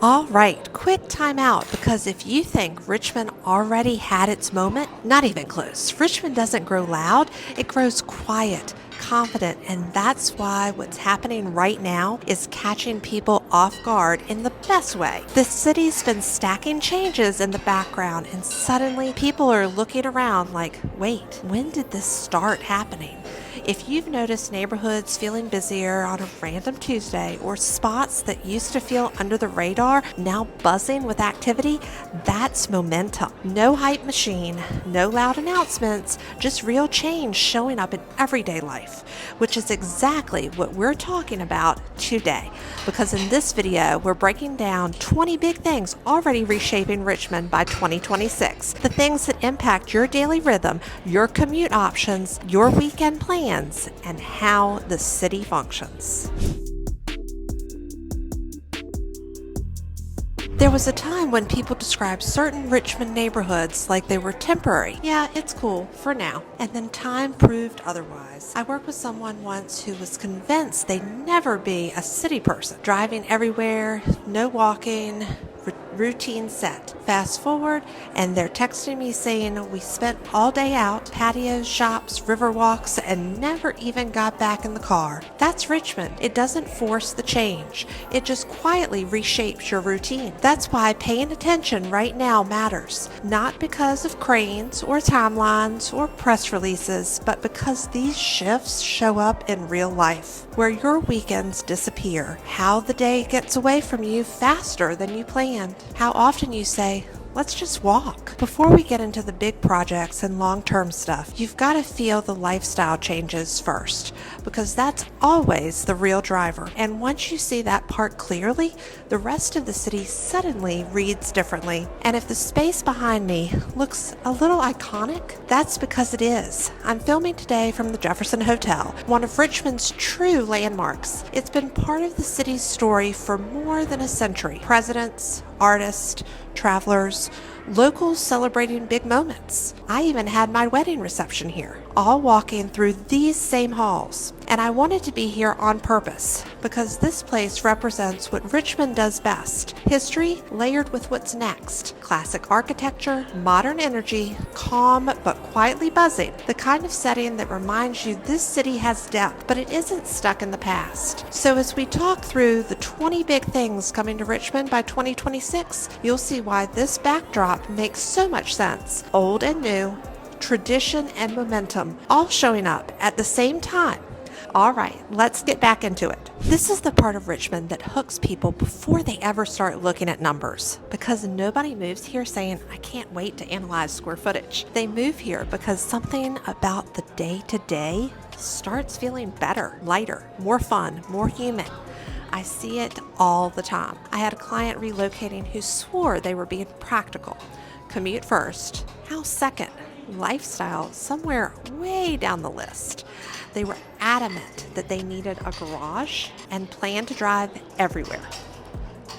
All right, quick time out because if you think Richmond already had its moment, not even close. Richmond doesn't grow loud, it grows quiet, confident, and that's why what's happening right now is catching people off guard in the best way. The city's been stacking changes in the background, and suddenly people are looking around like, wait, when did this start happening? If you've noticed neighborhoods feeling busier on a random Tuesday or spots that used to feel under the radar now buzzing with activity, that's momentum. No hype machine, no loud announcements, just real change showing up in everyday life, which is exactly what we're talking about today. Because in this video, we're breaking down 20 big things already reshaping Richmond by 2026. The things that impact your daily rhythm, your commute options, your weekend plans, and how the city functions. There was a time when people described certain Richmond neighborhoods like they were temporary. Yeah, it's cool for now. And then time proved otherwise. I worked with someone once who was convinced they'd never be a city person. Driving everywhere, no walking, routine set. Fast forward, and they're texting me saying we spent all day out, patios, shops, river walks, and never even got back in the car. That's Richmond. It doesn't force the change. It just quietly reshapes your routine. That's why paying attention right now matters. Not because of cranes or timelines or press releases, but because these shifts show up in real life, where your weekends disappear, how the day gets away from you faster than you planned, how often you say, let's just walk. Before we get into the big projects and long-term stuff, you've got to feel the lifestyle changes first, because that's always the real driver. And once you see that part clearly, the rest of the city suddenly reads differently. And if the space behind me looks a little iconic, that's because it is. I'm filming today from the Jefferson Hotel, one of Richmond's true landmarks. It's been part of the city's story for more than a century. Presidents, artists, travelers, locals celebrating big moments. I even had my wedding reception here, all walking through these same halls. And I wanted to be here on purpose because this place represents what Richmond does best. History layered with what's next. Classic architecture, modern energy, calm but quietly buzzing. The kind of setting that reminds you this city has depth, but it isn't stuck in the past. So as we talk through the 20 big things coming to Richmond by 2026, you'll see why this backdrop makes so much sense. Old and new, tradition and momentum, all showing up at the same time. All right, let's get back into it. This is the part of Richmond that hooks people before they ever start looking at numbers, because nobody moves here saying, I can't wait to analyze square footage. They move here because something about the day-to-day starts feeling better, lighter, more fun, more human. I see it all the time. I had a client relocating who swore they were being practical. Commute first, house second, lifestyle somewhere way down the list. They were adamant that they needed a garage and planned to drive everywhere.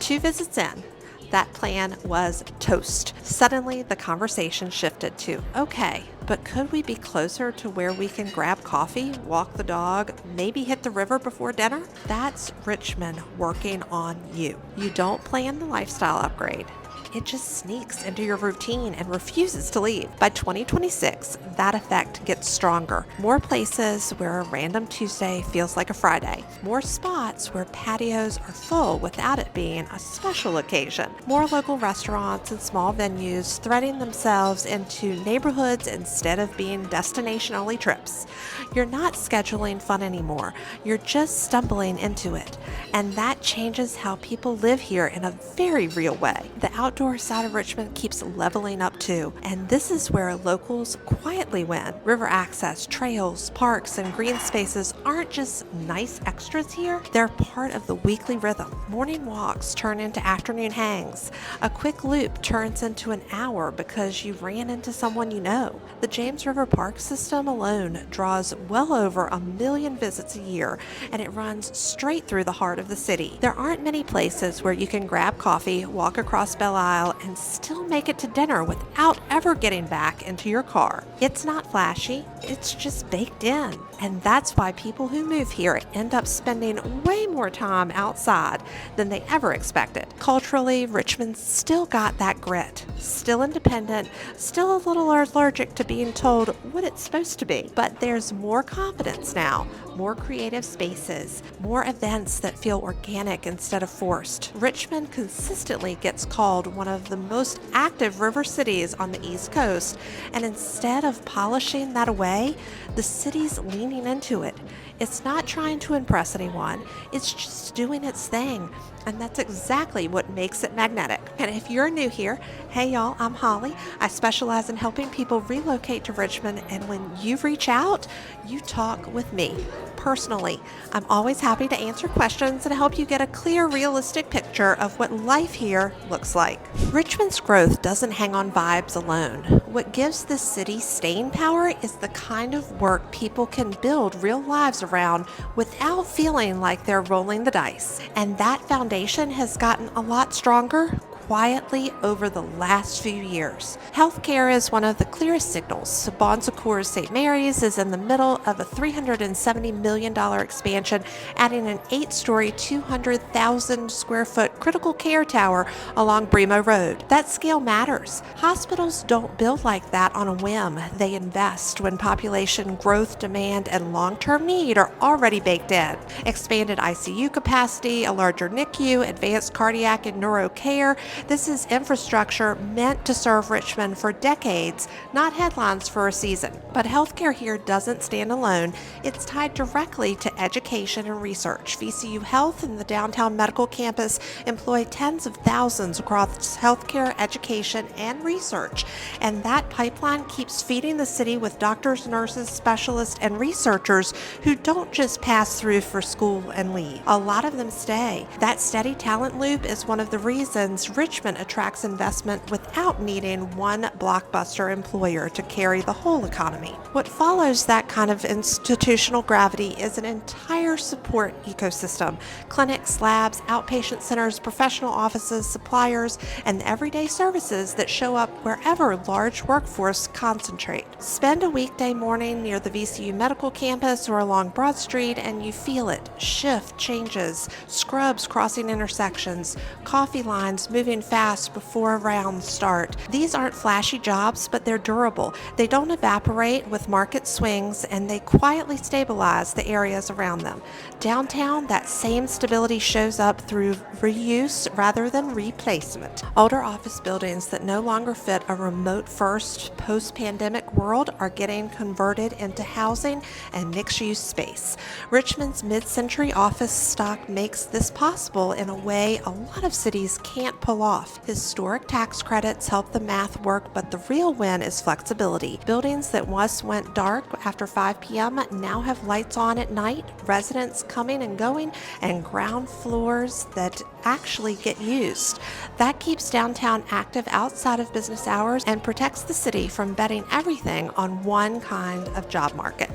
2 visits in, that plan was toast. Suddenly, the conversation shifted to, okay, but could we be closer to where we can grab coffee, walk the dog, maybe hit the river before dinner? That's Richmond working on you. You don't plan the lifestyle upgrade. It just sneaks into your routine and refuses to leave. By 2026, that effect gets stronger. More places where a random Tuesday feels like a Friday. More spots where patios are full without it being a special occasion. More local restaurants and small venues threading themselves into neighborhoods instead of being destination-only trips. You're not scheduling fun anymore. You're just stumbling into it. And that changes how people live here in a very real way. The outdoor side of Richmond keeps leveling up too, and this is where locals quietly win. River access, trails, parks, and green spaces aren't just nice extras here, they're part of the weekly rhythm. Morning walks turn into afternoon hangs. A quick loop turns into an hour because you ran into someone you know. The James River Park system alone draws well over 1 million visits a year, and it runs straight through the heart of the city. There aren't many places where you can grab coffee, walk across Belle Isle, and still make it to dinner without ever getting back into your car. It's not flashy. flashy, it's just baked in. And that's why people who move here end up spending way more time outside than they ever expected. Culturally, Richmond's still got that grit, still independent, still a little allergic to being told what it's supposed to be. But there's more confidence now, more creative spaces, more events that feel organic instead of forced. Richmond consistently gets called one of the most active river cities on the East Coast, and instead of polishing that away, the city's leaning into it. It's not trying to impress anyone, it's just doing its thing. And that's exactly what makes it magnetic. And if you're new here, hey y'all, I'm Holly. I specialize in helping people relocate to Richmond, and when you reach out, you talk with me. Personally, I'm always happy to answer questions and help you get a clear, realistic picture of what life here looks like. Richmond's growth doesn't hang on vibes alone. What gives this city staying power is the kind of work people can build real lives around without feeling like they're rolling the dice. And that foundation has gotten a lot stronger quietly over the last few years. Healthcare is one of the clearest signals. Bon Secours St. Mary's is in the middle of a $370 million expansion, adding an 8-story, 200,000 square foot critical care tower along Bremo Road. That scale matters. Hospitals don't build like that on a whim. They invest when population growth, demand, and long-term need are already baked in. Expanded ICU capacity, a larger NICU, advanced cardiac and neuro care. This is infrastructure meant to serve Richmond for decades, not headlines for a season. But healthcare here doesn't stand alone. It's tied directly to education and research. VCU Health and the downtown medical campus employ tens of thousands across healthcare, education, and research. And that pipeline keeps feeding the city with doctors, nurses, specialists, and researchers who don't just pass through for school and leave. A lot of them stay. That steady talent loop is one of the reasons Richmond attracts investment without needing one blockbuster employer to carry the whole economy. What follows that kind of institutional gravity is an entire support ecosystem: clinics, labs, outpatient centers, professional offices, suppliers, and everyday services that show up wherever large workforce concentrate. Spend a weekday morning near the VCU Medical Campus or along Broad Street and you feel it. Shift changes, scrubs crossing intersections, coffee lines moving fast before rounds start. These aren't flashy jobs, but they're durable. They don't evaporate with market swings, and they quietly stabilize the areas around them. Downtown, that same stability shows up through reuse rather than replacement. Older office buildings that no longer fit a remote-first, post-pandemic world are getting converted into housing and mixed-use space. Richmond's mid-century office stock makes this possible in a way a lot of cities can't pull off. Historic tax credits help the math work, but the real win is flexibility. Buildings that once went dark after 5 p.m. now have lights on at night, residents coming and going, and ground floors that actually get used. That keeps downtown active outside of business hours and protects the city from betting everything on one kind of job market.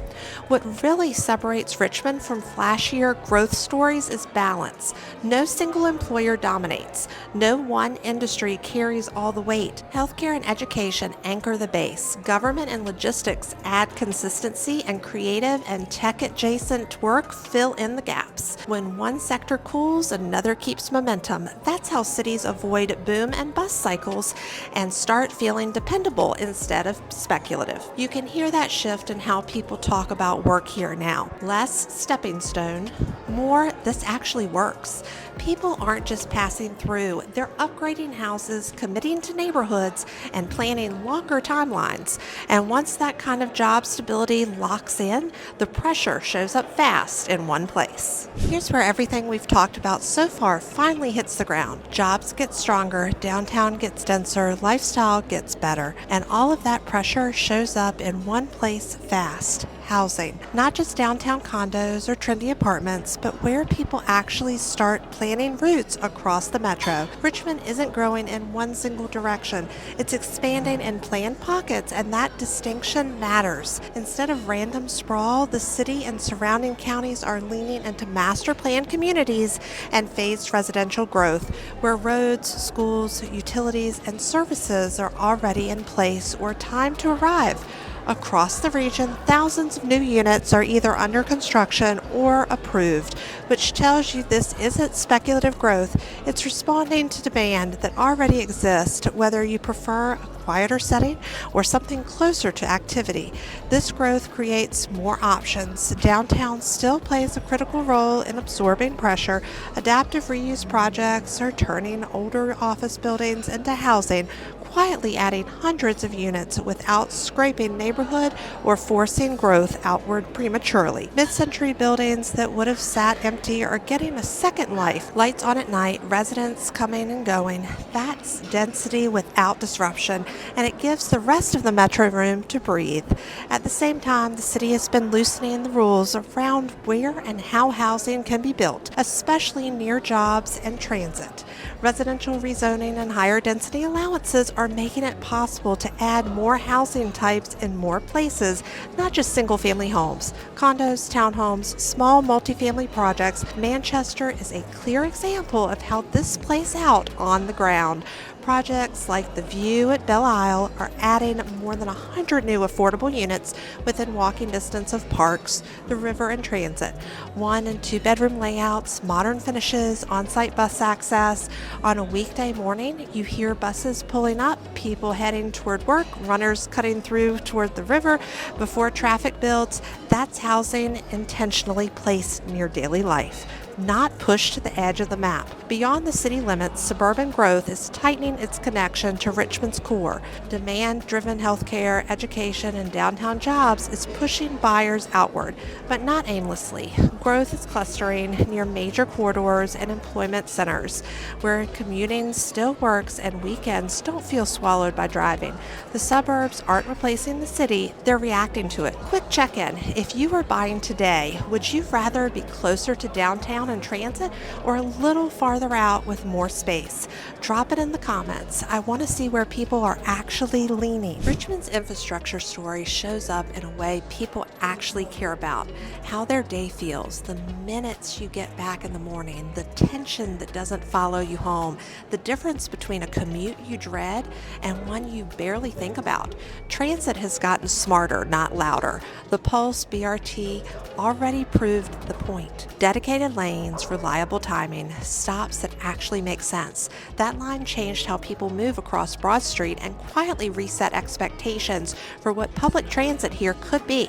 What really separates Richmond from flashier growth stories is balance. No single employer dominates. No one industry carries all the weight. Healthcare and education anchor the base. Government and logistics add consistency, and creative and tech-adjacent work fill in the gaps. When one sector cools, another keeps momentum. That's how cities avoid boom and bust cycles and start feeling dependable instead of speculative. You can hear that shift in how people talk about work here now. Less stepping stone, more this actually works. People aren't just passing through, they're upgrading houses, committing to neighborhoods, and planning longer timelines. And once that kind of job stability locks in, the pressure shows up fast in one place. Here's where everything we've talked about so far finally hits the ground. Jobs get stronger, downtown gets denser, lifestyle gets better, and all of that pressure shows up in one place fast: housing. Not just downtown condos or trendy apartments, but where people actually start planning routes across the metro. Richmond isn't growing in one single direction. It's expanding in planned pockets, and that distinction matters. Instead of random sprawl, the city and surrounding counties are leaning into master planned communities and phased residential growth, where roads, schools, utilities, and services are already in place or time to arrive. Across the region, thousands of new units are either under construction or approved, which tells you this isn't speculative growth. It's responding to demand that already exists, whether you prefer a quieter setting or something closer to activity. This growth creates more options. Downtown still plays a critical role in absorbing pressure. Adaptive reuse projects are turning older office buildings into housing, quietly adding hundreds of units without scraping neighborhood or forcing growth outward prematurely. Mid-century buildings that would have sat empty are getting a second life. Lights on at night, residents coming and going. That's density without disruption, and it gives the rest of the metro room to breathe. At the same time, the city has been loosening the rules around where and how housing can be built, especially near jobs and transit. Residential rezoning and higher density allowances are making it possible to add more housing types in more places, not just single-family homes, condos, townhomes, small multifamily projects. Manchester is a clear example of how this plays out on the ground. Projects like the View at Belle Isle are adding more than 100 new affordable units within walking distance of parks, the river, and transit. 1 and 2 bedroom layouts, modern finishes, on-site bus access. On a weekday morning, you hear buses pulling up, people heading toward work, runners cutting through toward the river before traffic builds. That's housing intentionally placed near daily life, not pushed to the edge of the map. Beyond the city limits, suburban growth is tightening its connection to Richmond's core. Demand-driven healthcare, education, and downtown jobs is pushing buyers outward, but not aimlessly. Growth is clustering near major corridors and employment centers, where commuting still works and weekends don't feel swallowed by driving. The suburbs aren't replacing the city, they're reacting to it. Quick check-in. If you were buying today, would you rather be closer to downtown and transit, or a little farther out with more space? Drop it in the comments. I want to see where people are actually leaning. Richmond's infrastructure story shows up in a way people actually care about, how their day feels, the minutes you get back in the morning, the tension that doesn't follow you home, the difference between a commute you dread and one you barely think about. Transit has gotten smarter, not louder. The Pulse BRT already proved the point. Dedicated lanes, reliable timing, stops that actually make sense. That line changed how people move across Broad Street and quietly reset expectations for what public transit here could be.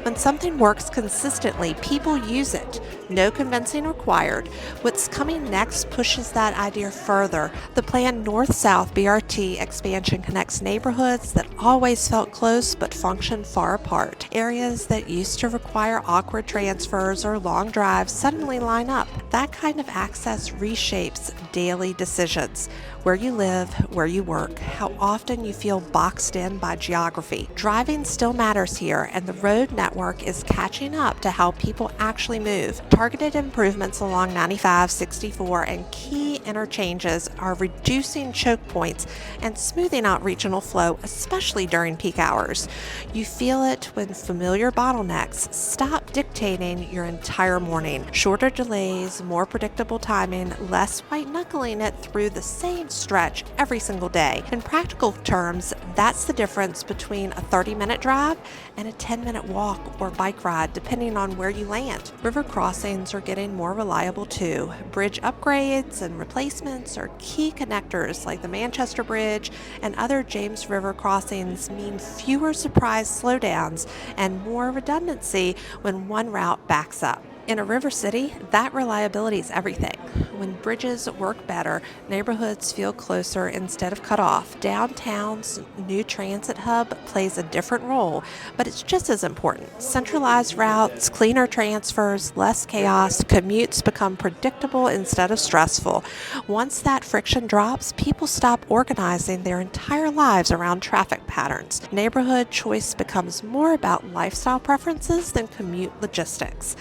When something works consistently, people use it. No convincing required. What's coming next pushes that idea further. The planned North-South BRT expansion connects neighborhoods that always felt close but functioned far apart. Areas that used to require awkward transfers or long drives suddenly line up. That kind of access reshapes daily decisions. Where you live, where you work, how often you feel boxed in by geography. Driving still matters here, and the road network is catching up to how people actually move. Targeted improvements along 95, 64, and key interchanges are reducing choke points and smoothing out regional flow, especially during peak hours. You feel it when familiar bottlenecks stop dictating your entire morning. Shorter delays, more predictable timing, less white-knuckling it through the same stretch every single day. In practical terms, that's the difference between a 30-minute drive and a 10-minute walk or bike ride, depending on where you land. River crossings are getting more reliable too. Bridge upgrades and replacements are key connectors like the Manchester Bridge and other James River crossings mean fewer surprise slowdowns and more redundancy when one route backs up. In a river city, that reliability is everything. When bridges work better, neighborhoods feel closer instead of cut off. Downtown's new transit hub plays a different role, but it's just as important. Centralized routes, cleaner transfers, less chaos, commutes become predictable instead of stressful. Once that friction drops, people stop organizing their entire lives around traffic patterns. Neighborhood choice becomes more about lifestyle preferences than commute logistics.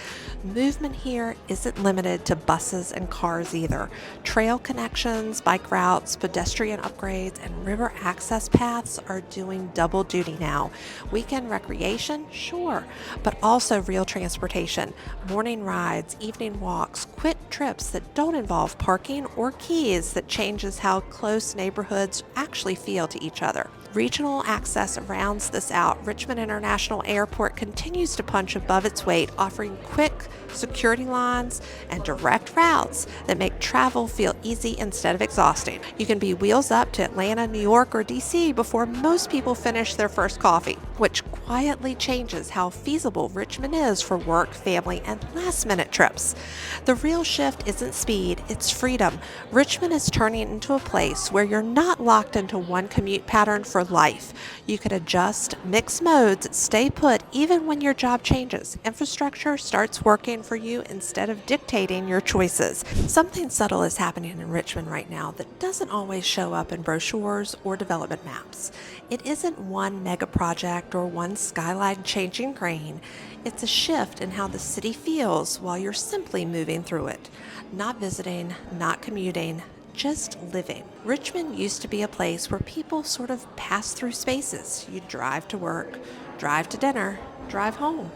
movement here isn't limited to buses and cars either. Trail connections, bike routes, pedestrian upgrades, and river access paths are doing double duty now. Weekend recreation, sure, but also real transportation, morning rides, evening walks, quick trips that don't involve parking or keys that changes how close neighborhoods actually feel to each other. Regional access rounds this out. Richmond International Airport continues to punch above its weight, offering quick security lines and direct routes that make travel feel easy instead of exhausting. You can be wheels up to Atlanta, New York, or DC before most people finish their first coffee, which quietly changes how feasible Richmond is for work, family, and last-minute trips. The real shift isn't speed, it's freedom. Richmond is turning into a place where you're not locked into one commute pattern for life. You can adjust, mix modes, stay put even when your job changes. Infrastructure starts working for you instead of dictating your choices. Something subtle is happening in Richmond right now that doesn't always show up in brochures or development maps. It isn't one mega project or one skyline changing grain. It's a shift in how the city feels while you're simply moving through it. Not visiting, not commuting, just living. Richmond used to be a place where people sort of pass through spaces. You drive to work, drive to dinner, drive home.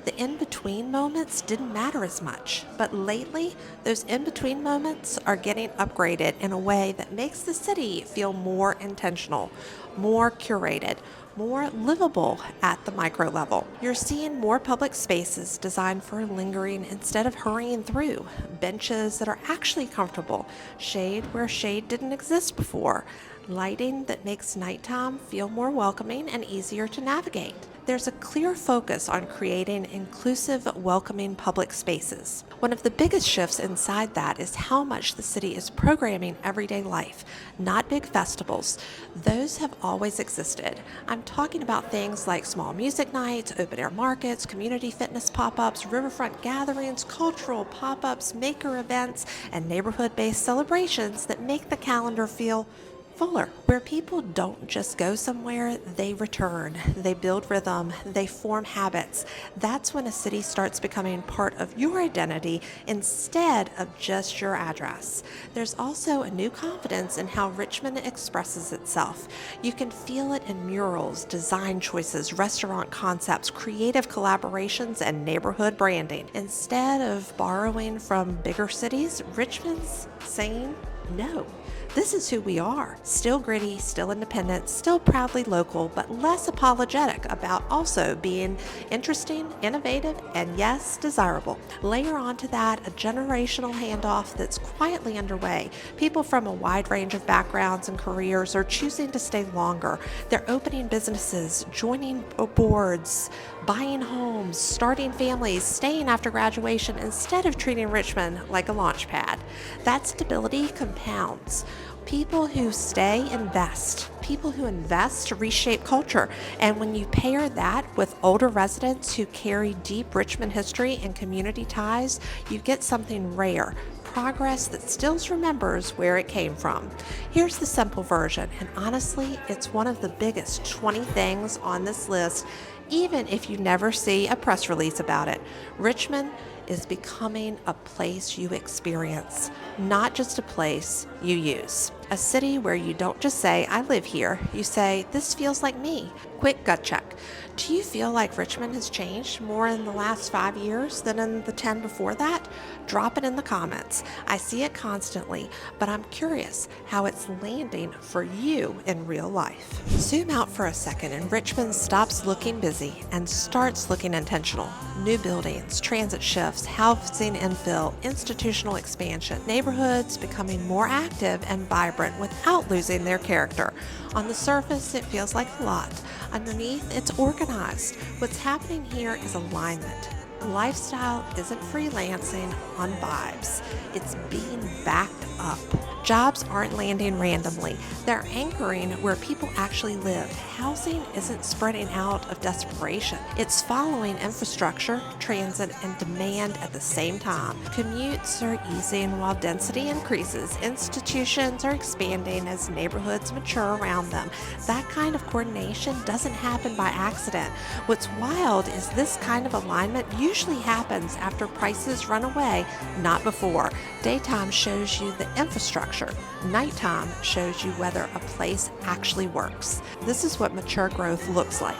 The in-between moments didn't matter as much, but lately, those in-between moments are getting upgraded in a way that makes the city feel more intentional, more curated, more livable at the micro level. You're seeing more public spaces designed for lingering instead of hurrying through, benches that are actually comfortable, shade where shade didn't exist before, lighting that makes nighttime feel more welcoming and easier to navigate. There's a clear focus on creating inclusive, welcoming public spaces. One of the biggest shifts inside that is how much the city is programming everyday life, not big festivals. Those have always existed. I'm talking about things like small music nights, open-air markets, community fitness pop-ups, riverfront gatherings, cultural pop-ups, maker events, and neighborhood-based celebrations that make the calendar feel fuller, where people don't just go somewhere, they return, they build rhythm, they form habits. That's when a city starts becoming part of your identity instead of just your address. There's also a new confidence in how Richmond expresses itself. You can feel it in murals, design choices, restaurant concepts, creative collaborations, and neighborhood branding. Instead of borrowing from bigger cities, Richmond's saying no. This is who we are. Still gritty, still independent, still proudly local, but less apologetic about also being interesting, innovative, and yes, desirable. Layer onto that a generational handoff that's quietly underway. People from a wide range of backgrounds and careers are choosing to stay longer. They're opening businesses, joining boards, buying homes, starting families, staying after graduation instead of treating Richmond like a launch pad. That stability compounds. People who stay invest. People who invest reshape culture. And when you pair that with older residents who carry deep Richmond history and community ties, you get something rare. Progress that still remembers where it came from. Here's the simple version, and honestly, it's one of the biggest 20 things on this list, even if you never see a press release about it. Richmond is becoming a place you experience, not just a place you use. A city where you don't just say, I live here. You say, this feels like me. Quick gut check. Do you feel like Richmond has changed more in the last 5 years than in the 10 before that? Drop it in the comments. I see it constantly, but I'm curious how it's landing for you in real life. Zoom out for a second and Richmond stops looking busy and starts looking intentional. New buildings, transit shifts, housing infill, institutional expansion, neighborhoods becoming more active and vibrant without losing their character. On the surface, it feels like a lot. Underneath, it's organized. What's happening here is alignment. Lifestyle isn't freelancing on vibes. It's being backed up. Jobs aren't landing randomly. They're anchoring where people actually live. Housing isn't spreading out of desperation. It's following infrastructure, transit, and demand at the same time. Commutes are easing while density increases. Institutions are expanding as neighborhoods mature around them. That kind of coordination doesn't happen by accident. What's wild is this kind of alignment usually happens after prices run away, not before. Daytime shows you the infrastructure. Nighttime shows you whether a place actually works. This is what mature growth looks like.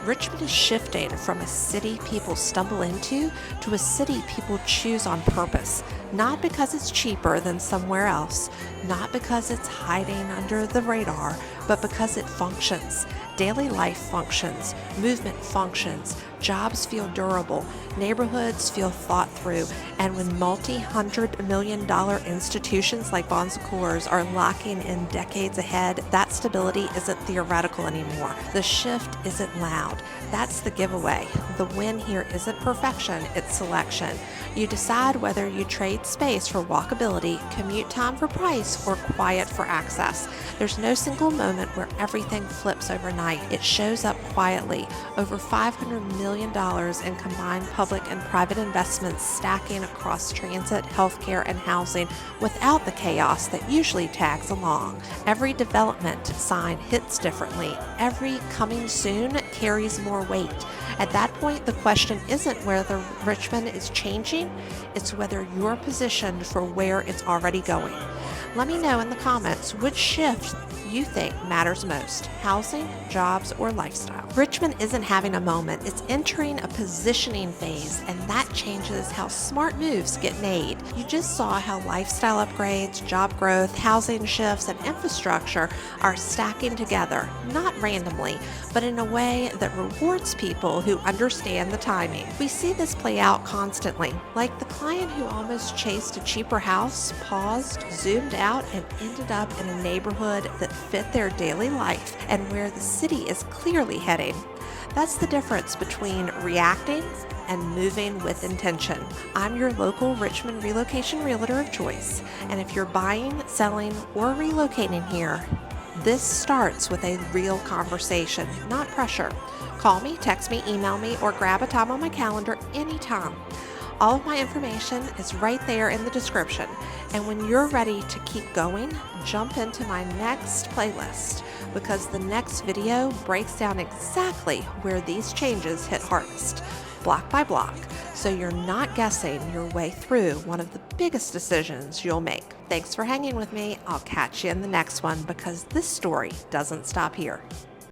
Richmond is shifting from a city people stumble into to a city people choose on purpose. Not because it's cheaper than somewhere else, not because it's hiding under the radar, but because it functions. Daily life functions, movement functions, jobs feel durable, neighborhoods feel thought through, and when multi-hundred-million-dollar institutions like Bon Secours are locking in decades ahead, that stability isn't theoretical anymore. The shift isn't loud. That's the giveaway. The win here isn't perfection, it's selection. You decide whether you trade space for walkability, commute time for price, or quiet for access. There's no single moment where everything flips overnight. It shows up quietly. Over $500 million in combined public and private investments stacking across transit, healthcare, and housing without the chaos that usually tags along. Every development sign hits differently. Every coming soon carries more weight. At that point, the question isn't whether Richmond is changing, it's whether you're positioned for where it's already going. Let me know in the comments which shift you think matters most, housing, jobs, or lifestyle. Richmond isn't having a moment, it's entering a positioning phase, and that changes how smart moves get made. You just saw how lifestyle upgrades, job growth, housing shifts, and infrastructure are stacking together, not randomly, but in a way that rewards people who understand the timing. We see this play out constantly, like the client who almost chased a cheaper house, paused, zoomed out, and ended up in a neighborhood that fit their daily life and where the city is clearly heading. That's the difference between reacting and moving with intention. I'm your local Richmond relocation realtor of choice, and if you're buying, selling, or relocating here, this starts with a real conversation, not pressure. Call me, text me, email me, or grab a time on my calendar anytime. All of my information is right there in the description. And when you're ready to keep going, jump into my next playlist because the next video breaks down exactly where these changes hit hardest, block by block, so you're not guessing your way through one of the biggest decisions you'll make. Thanks for hanging with me. I'll catch you in the next one because this story doesn't stop here.